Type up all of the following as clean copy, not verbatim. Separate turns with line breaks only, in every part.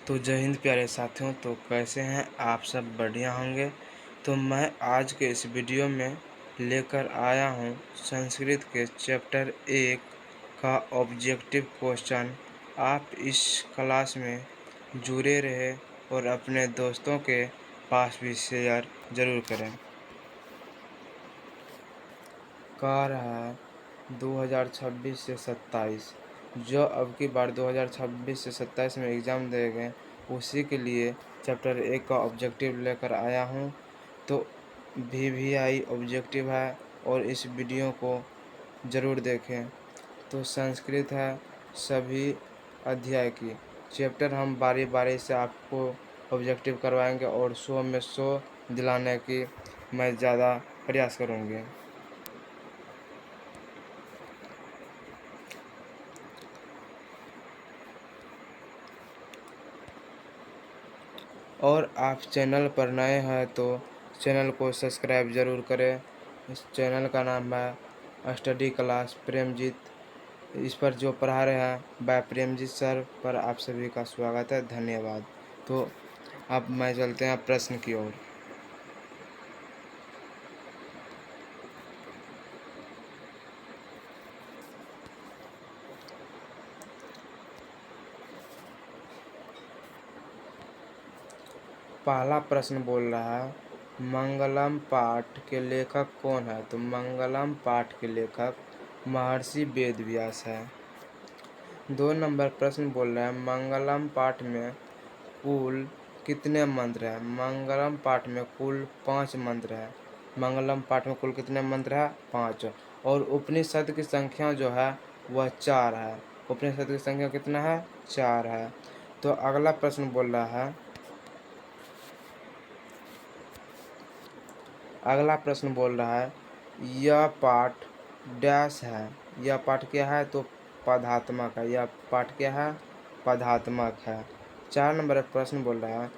तो जय हिंद प्यारे साथियों। तो कैसे हैं आप सब? बढ़िया होंगे। तो मैं आज के इस वीडियो में लेकर आया हूं संस्कृत के चैप्टर 1 का ऑब्जेक्टिव क्वेश्चन। आप इस क्लास में जुड़े रहे और अपने दोस्तों के पास भी शेयर ज़रूर करें। कह रहा है 2026 से 27 जो अब की बार 2026 से 27 में एग्ज़ाम देंगे उसी के लिए चैप्टर 1 का ऑब्जेक्टिव लेकर आया हूँ। तो VVI ऑब्जेक्टिव है और इस वीडियो को ज़रूर देखें। तो संस्कृत है सभी अध्याय की चैप्टर हम बारी बारी से आपको ऑब्जेक्टिव करवाएंगे और 100 में 100 दिलाने की मैं ज़्यादा प्रयास करूँगी। और आप चैनल पर नए हैं तो चैनल को सब्सक्राइब ज़रूर करें। इस चैनल का नाम है स्टडी क्लास प्रेमजीत। इस पर जो पढ़ा रहे हैं बाय प्रेमजीत सर पर आप सभी का स्वागत है। धन्यवाद। तो अब मैं चलते हैं प्रश्न की ओर। पहला प्रश्न बोल रहा है मंगलम पाठ के लेखक कौन है? तो मंगलम पाठ के लेखक महर्षि वेदव्यास है। 2 नंबर प्रश्न बोल रहा है मंगलम पाठ में कुल कितने मंत्र हैं? मंगलम पाठ में कुल 5 मंत्र हैं। मंगलम पाठ में कुल कितने मंत्र हैं? 5। और उपनिषद की संख्या जो है वह 4 है। उपनिषद की संख्या कितना है? 4 है। तो अगला प्रश्न बोल रहा है यह पाठ डैश है। यह पाठ क्या है? तो पदात्मक है। यह पाठ क्या है? पदात्मक है। 4 नंबर प्रश्न बोल रहा है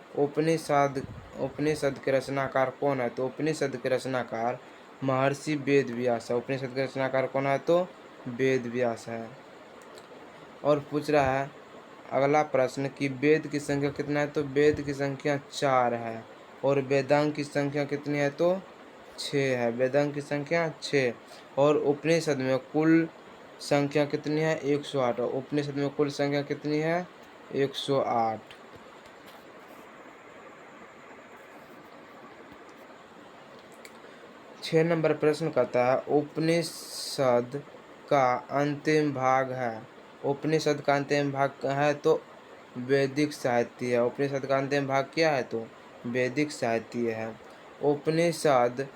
उपनिषद के रचनाकार कौन है? तो उपनिषद के रचनाकार महर्षि वेदव्यास है। उपनिषद के रचनाकार कौन है? तो वेदव्यास है। और पूछ रहा है अगला प्रश्न कि वेद की संख्या कितना है? तो वेद की संख्या 4 है। और वेदांग की संख्या कितनी है? तो 6 है। वेदांग की संख्या 6। और उपनिषद में कुल संख्या कितनी है? 108। और उपनिषद में कुल संख्या कितनी है? 108। 6 नंबर प्रश्न कहता है उपनिषद का अंतिम भाग है। उपनिषद का अंतिम भाग है तो वैदिक साहित्य है। उपनिषद का अंतिम भाग क्या है? तो वैदिक साहित्य है। उपनिषद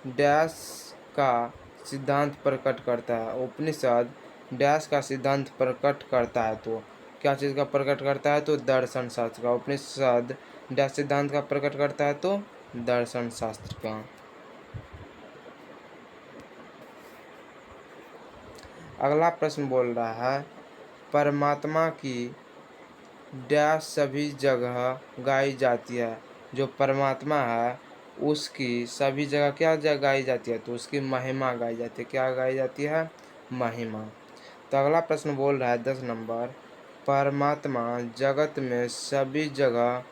डैश का सिद्धांत प्रकट करता है। उपनिषद डैश का सिद्धांत प्रकट करता है। तो क्या चीज़ का प्रकट करता है? तो दर्शन शास्त्र का। उपनिषद डैश सिद्धांत का प्रकट करता है तो दर्शन शास्त्र का। अगला प्रश्न बोल रहा है परमात्मा की डैश सभी जगह गाई जाती है। जो परमात्मा है उसकी सभी जगह क्या गाई जाती है? तो उसकी महिमा गाई जाती है। क्या गाई जाती है? महिमा। तो अगला प्रश्न बोल रहा है 10 नंबर परमात्मा जगत में सभी जगह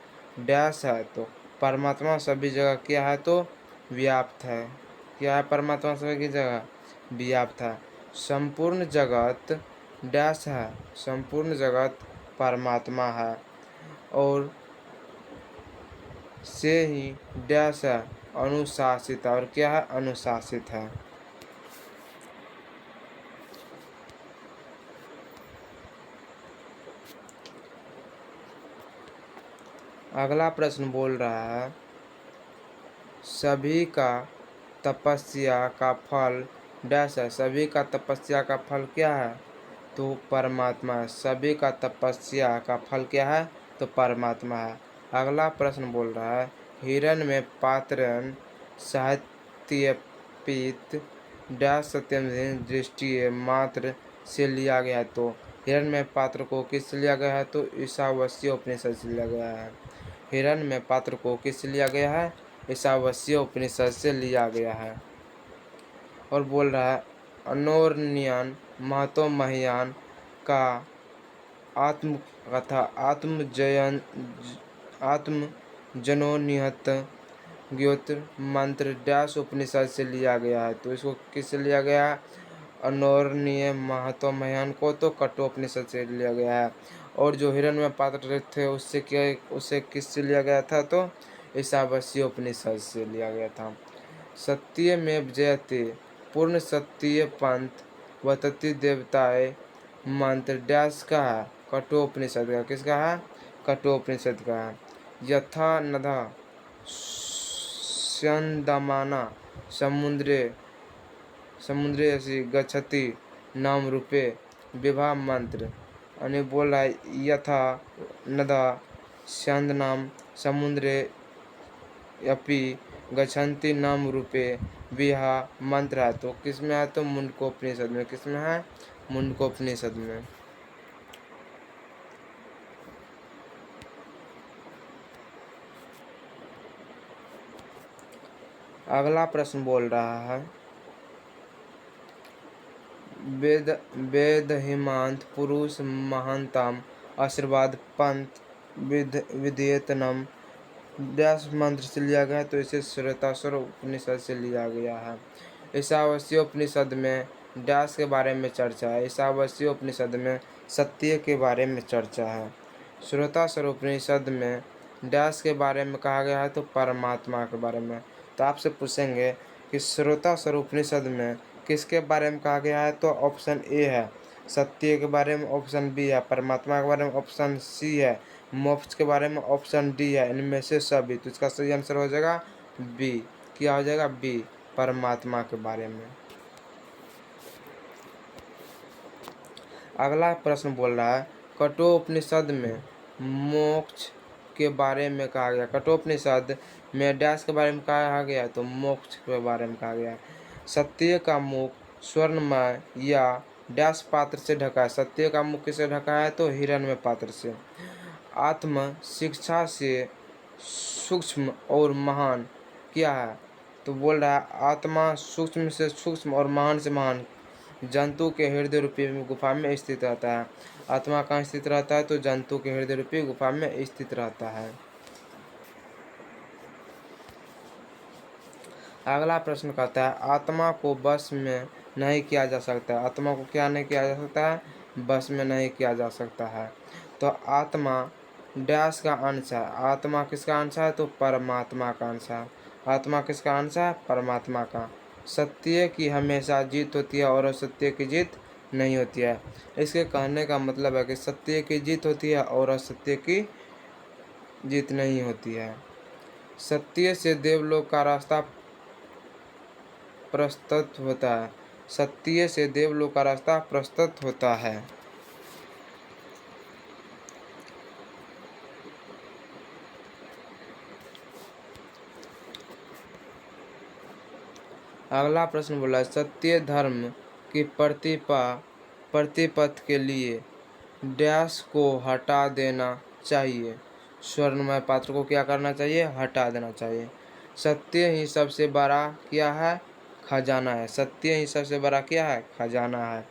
डैश है। तो परमात्मा सभी जगह क्या है? तो व्याप्त है। क्या है? परमात्मा सभी जगह व्याप्त है। संपूर्ण जगत डैश है। संपूर्ण जगत परमात्मा है। और से ही डैश है अनुशासित है। और क्या है? अनुशासित है। अगला प्रश्न बोल रहा है सभी का तपस्या का फल डैश है। सभी का तपस्या का फल क्या है? तो परमात्मा है। सभी का तपस्या का फल क्या है? तो परमात्मा है। अगला प्रश्न बोल रहा है हिरण्य पात्रन साहित्यपित डैश सत्यम दृष्टि मात्र से लिया गया है। तो हिरण्य पात्र को किससे लिया गया है? तो ईशावास्य उपनिषद से लिया गया है। हिरण्य पात्र को किससे लिया गया है? ईशावास्य उपनिषद से लिया गया है। और बोल रहा है अनोरण्यन महतो महियान का कथा आत्मजनो निहत ज्योतिर मंत्र डैश उपनिषद से लिया गया है। तो इसको किससे लिया गया है? अनोरणीय महतो महान को तो कठोपनिषद से लिया गया है। और जो हिरण्य पात्र थे उससे किससे लिया गया था? तो ईशावास्योपनिषद से लिया गया था। सत्य में जयते पूर्ण सत्य पंथ वतति देवताए मंत्र डैश का है? कठोपनिषद का। किसका है? कठोपनिषद का है। यथा नधा स्यंदमाना समुद्रे ऐसी गच्छति नाम रूपे विवाह मंत्र। यानी बोल रहा है यथा नदा स्यंद नाम समुद्रे अपि गच्छन्ति नाम रूपे विवाह मंत्र है। तो किसमें है? तो मुंडकोपनिषद में। किसमें है? मुंडकोपनिषद में। अगला प्रश्न बोल रहा है वेद हिमांत पुरुष महानतम आशीर्वाद पंथ विधेयतनम डैश मंत्र से लिया गया है। तो इसे श्वेताश्वर उपनिषद से लिया गया है। ईशावास्योपनिषद में डैश के बारे में चर्चा है। ईशावास्योपनिषद में सत्य के बारे में चर्चा है। श्वेताश्वर उपनिषद में डैश के बारे में कहा गया है? तो परमात्मा के बारे में। तो आपसे पूछेंगे कि श्वेताश्वर उपनिषद में किसके बारे में कहा गया है? तो ऑप्शन ए है सत्य के बारे में, ऑप्शन बी है परमात्मा के बारे में, ऑप्शन सी है मोक्ष के बारे में, ऑप्शन डी है इनमें से सभी। तो इसका सही आंसर हो जाएगा बी। क्या हो जाएगा? बी, परमात्मा के बारे में। अगला प्रश्न बोल रहा है कठोपनिषद में मोक्ष के बारे में कहा गया। कठोपनिषद में डैश के बारे में कहा गया? तो मोक्ष के बारे में कहा गया। सत्य का मुख स्वर्णमय या डैश पात्र से ढका है। सत्य का मुख किससे ढका है? तो हिरण्य पात्र से। आत्म शिक्षा से सूक्ष्म और महान क्या है? तो बोल रहा है आत्मा सूक्ष्म से सूक्ष्म और महान से महान जंतु के हृदय रूपी गुफा में स्थित रहता है। आत्मा कहाँ स्थित रहता है? तो जंतु के हृदय रूपी गुफा में स्थित रहता है। अगला प्रश्न कहता है आत्मा को बस में नहीं किया जा सकता। आत्मा को क्या नहीं किया जा सकता है? बस में नहीं किया जा सकता है। तो आत्मा डैश का अंश है। आत्मा किसका अंश है? तो परमात्मा का अंश है। आत्मा किसका अंश है? परमात्मा का। सत्य की हमेशा जीत होती है और असत्य की जीत नहीं होती है। इसके कहने का मतलब है कि सत्य की जीत होती है और असत्य की जीत नहीं होती है। सत्य से देवलोक का रास्ता प्रस्तुत होता है। सत्य से देवलोक का रास्ता प्रस्तुत होता है। अगला प्रश्न बोला सत्य धर्म की प्रतिपथ के लिए डैश को हटा देना चाहिए। स्वर्णमय पात्र को क्या करना चाहिए? हटा देना चाहिए। सत्य ही सबसे बड़ा क्या है? खजाना है। सत्य ही सबसे बड़ा क्या है? खजाना है।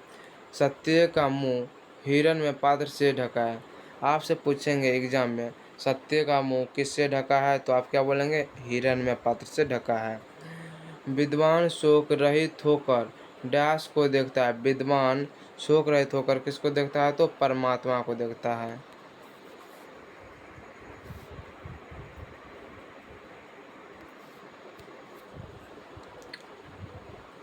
सत्य का मुंह हिरण्य पात्र से ढका है। आपसे पूछेंगे एग्जाम में सत्य का मुंह किससे ढका है? तो आप क्या बोलेंगे? हिरण्य पात्र से ढका है। विद्वान शोक रहित होकर डैश को देखता है। विद्वान शोक रहित होकर किसको देखता है? तो परमात्मा को देखता है।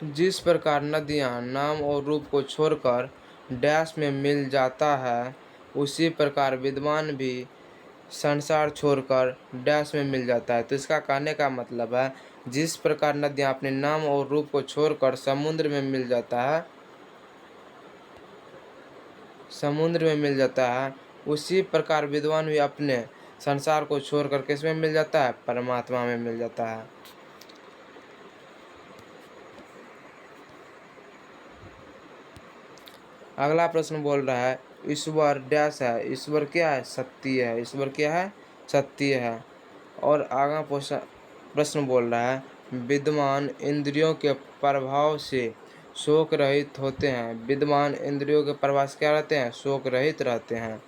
जिस प्रकार नदियाँ नाम और रूप को छोड़कर डैश में मिल जाता है उसी प्रकार विद्वान भी संसार छोड़कर डैश में मिल जाता है। तो इसका कहने का मतलब है जिस प्रकार नदियाँ अपने नाम और रूप को छोड़कर समुद्र में मिल जाता है उसी प्रकार विद्वान भी अपने संसार को छोड़कर किस में मिल जाता है? परमात्मा में मिल जाता है। अगला प्रश्न बोल रहा है ईश्वर डैश है। ईश्वर क्या है? सत्य है। ईश्वर क्या है? सत्य है। और आगा प्रश्न बोल रहा है विद्वान इंद्रियों के प्रभाव से शोक रहित होते हैं। विद्वान इंद्रियों के प्रभाव से क्या रहते हैं? शोक रहित रहते हैं।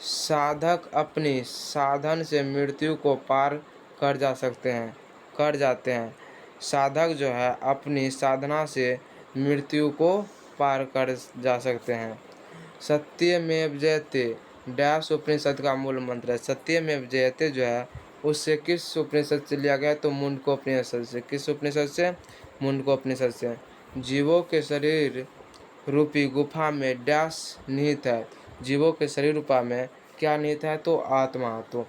साधक अपनी साधन से मृत्यु को पार कर जाते हैं। साधक जो है अपनी साधना से मृत्यु को पार कर जा सकते हैं। सत्यमेव जयते डैश उपनिषद का मूल मंत्र है। सत्यमेव जयते जो है उससे किस उपनिषद से लिया गया? तो मुंडकोपनिषद से। किस उपनिषद से? मुंडकोपनिषद से। जीवों के शरीर रूपी गुफा में डैश निहित है। जीवों के शरीर रूपा में क्या निहित है? तो आत्मा। तो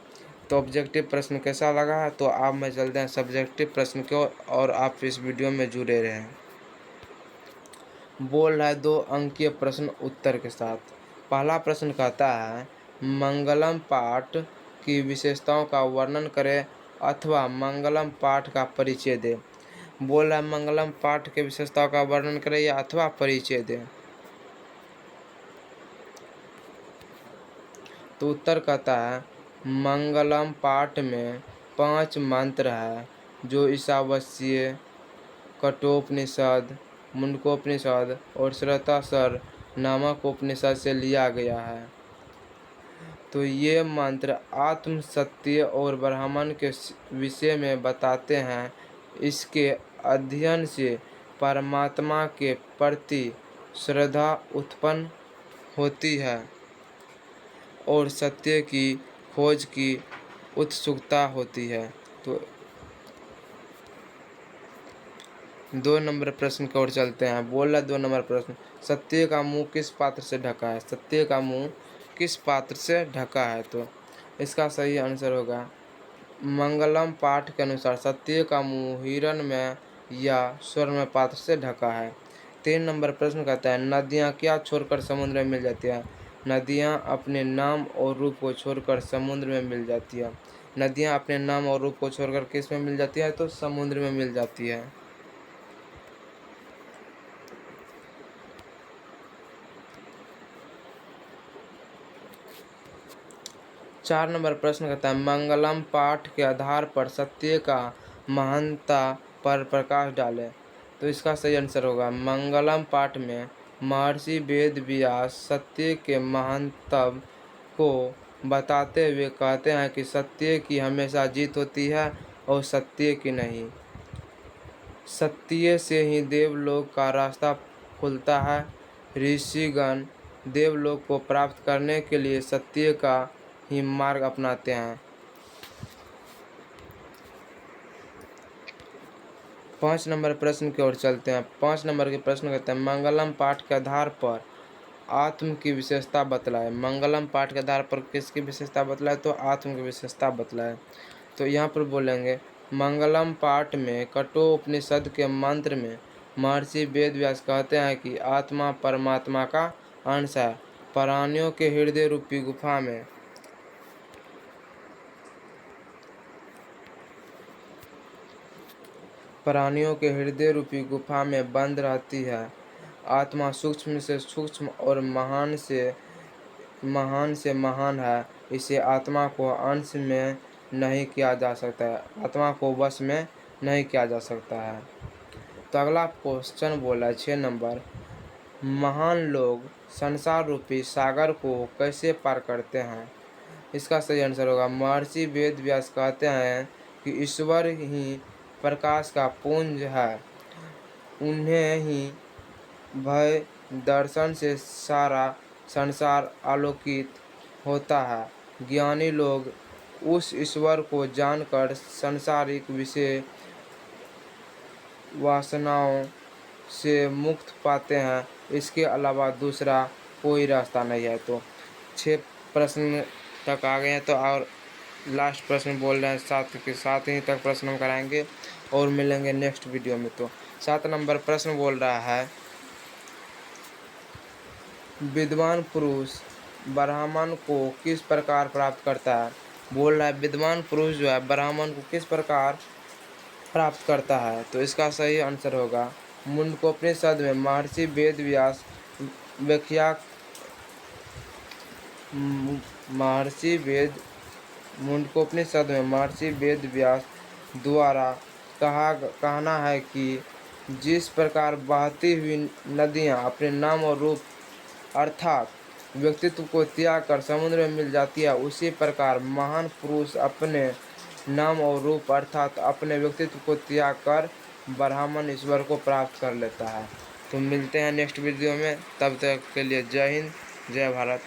ऑब्जेक्टिव प्रश्न कैसा लगा है? तो आप मैं चलते हैं सब्जेक्टिव प्रश्न की ओर और आप इस वीडियो में जुड़े रहें। बोल रहा है 2 अंकीय प्रश्न उत्तर के साथ। पहला प्रश्न कहता है मंगलम पाठ की विशेषताओं का वर्णन करें अथवा मंगलम पाठ का परिचय दे। बोल रहा है मंगलम पाठ के विशेषताओं का वर्णन करें या अथवा परिचय दें। तो उत्तर कहता है मंगलम पाठ में 5 मंत्र है जो ईशावास्य, कठोपनिषद, मुंडकोपनिषद और श्वेताश्वर नामक उपनिषद से लिया गया है। तो ये मंत्र आत्म सत्य और ब्रह्मांड के विषय में बताते हैं। इसके अध्ययन से परमात्मा के प्रति श्रद्धा उत्पन्न होती है और सत्य की खोज की उत्सुकता होती है। तो 2 नंबर प्रश्न की ओर चलते हैं। बोल रहा 2 नंबर प्रश्न, सत्य का मुंह किस पात्र से ढका है? सत्य का मुंह किस पात्र से ढका है? तो इसका सही आंसर होगा मंगलम पाठ के अनुसार सत्य का मुंह हिरण में या स्वर्ण में पात्र से ढका है। 3 नंबर प्रश्न कहता है नदियाँ क्या छोड़कर समुद्र में मिल जाती है? नदियाँ अपने नाम और रूप को छोड़कर समुद्र में मिल जाती है। नदियाँ अपने नाम और रूप को छोड़कर किस में मिल जाती है? तो समुद्र में मिल जाती है। 4 नंबर प्रश्न कहता है मंगलम पाठ के आधार पर सत्य का महानता पर प्रकाश डालें। तो इसका सही आंसर होगा मंगलम पाठ में महर्षि वेद व्यास सत्य के महत्व को बताते हुए कहते हैं कि सत्य की हमेशा जीत होती है और सत्य की नहीं। सत्य से ही देवलोक का रास्ता खुलता है। ऋषिगण देवलोक को प्राप्त करने के लिए सत्य का ही मार्ग अपनाते हैं। 5 नंबर प्रश्न की ओर चलते हैं। 5 नंबर के प्रश्न कहते हैं मंगलम पाठ के आधार पर आत्म की विशेषता बतलाए। मंगलम पाठ के आधार पर किसकी विशेषता बतलाए? तो आत्म की विशेषता बतलाए। तो यहाँ पर बोलेंगे मंगलम पाठ में कठोपनिषद के मंत्र में महर्षि वेद व्यास कहते हैं कि आत्मा परमात्मा का अंश है। प्राणियों के हृदय रूपी गुफा में प्राणियों के हृदय रूपी गुफा में बंद रहती है। आत्मा सूक्ष्म से सूक्ष्म और महान से महान है। इसे आत्मा को अंश में नहीं किया जा सकता है। आत्मा को वश में नहीं किया जा सकता है। तो अगला क्वेश्चन बोला है 6 नंबर, महान लोग संसार रूपी सागर को कैसे पार करते हैं? इसका सही आंसर होगा महर्षि वेद व्यास कहते हैं कि ईश्वर ही प्रकाश का पुंज है। उन्हें ही भय दर्शन से सारा संसार आलोकित होता है। ज्ञानी लोग उस ईश्वर को जानकर सांसारिक विषय वासनाओं से मुक्त पाते हैं। इसके अलावा दूसरा कोई रास्ता नहीं है। तो 6 प्रश्न तक आ गए हैं। तो और लास्ट प्रश्न बोल रहे हैं 7 के 7 ही तक प्रश्न हम कराएंगे और मिलेंगे नेक्स्ट वीडियो में। तो 7 नंबर प्रश्न बोल रहा है विद्वान पुरुष ब्राह्मण को किस प्रकार प्राप्त करता है? बोल रहा है विद्वान पुरुष जो है ब्राह्मण को किस प्रकार प्राप्त करता है? तो इसका सही आंसर होगा मुंडकोपनिषद में महर्षि वेद व्यास व्याख्या मुंडकोपनिषद में महर्षि वेद व्यास द्वारा कहना है कि जिस प्रकार बहती हुई नदियाँ अपने नाम और रूप अर्थात व्यक्तित्व को त्याग कर समुद्र में मिल जाती है, उसी प्रकार महान पुरुष अपने नाम और रूप अर्थात अपने व्यक्तित्व को त्याग कर ब्राह्मण ईश्वर को प्राप्त कर लेता है। तो मिलते हैं नेक्स्ट वीडियो में, तब तक के लिए जय हिंद, जय भारत।